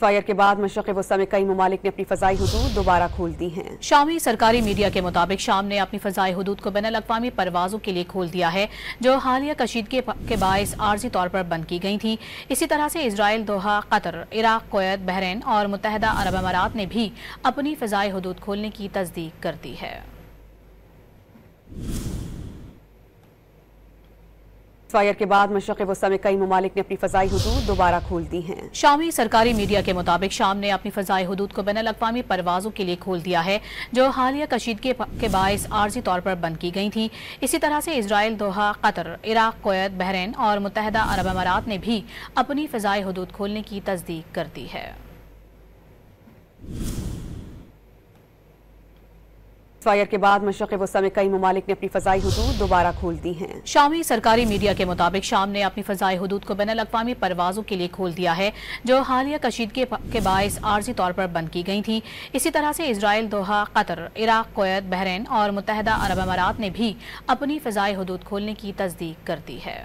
Fire کے بعد مشرق وسطی میں کئی ممالک نے اپنی فضائی حدود دوبارہ کھول دی ہیں۔ شامی سرکاری میڈیا کے مطابق شام نے اپنی فضائی حدود کو بین الاقوامی پروازوں کے لیے کھول دیا ہے، جو حالیہ کشیدگی کے باعث عارضی طور پر بند کی گئی تھیں۔ اسی طرح سے اسرائیل، دوحہ، قطر، عراق، کویت، بحرین اور متحدہ عرب امارات نے بھی اپنی فضائی حدود کھولنے کی تصدیق کر دی ہے۔ فائر کے بعد مشرق وسطی میں کئی ممالک نے اپنی فضائی حدود دوبارہ کھول دی ہیں۔ شامی سرکاری میڈیا کے مطابق شام نے اپنی فضائی حدود کو بین الاقوامی پروازوں کے لیے کھول دیا ہے، جو حالیہ کشیدگی کے باعث عارضی طور پر بند کی گئی تھیں۔ اسی طرح سے اسرائیل، دوحہ، قطر، عراق، کویت، بحرین اور متحدہ عرب امارات نے بھی اپنی فضائی حدود کھولنے کی تصدیق کر دی ہے۔ فائر کے بعد مشرق وسطی میں کئی ممالک نے اپنی فضائی حدود دوبارہ کھول دی ہیں۔ شامی سرکاری میڈیا کے مطابق شام نے اپنی فضائی حدود کو بین الاقوامی پروازوں کے لیے کھول دیا ہے، جو حالیہ کشیدگی کے باعث عارضی طور پر بند کی گئی تھیں۔ اسی طرح سے اسرائیل، دوحہ، قطر، عراق، کویت، بحرین اور متحدہ عرب امارات نے بھی اپنی فضائی حدود کھولنے کی تصدیق کر دی ہے۔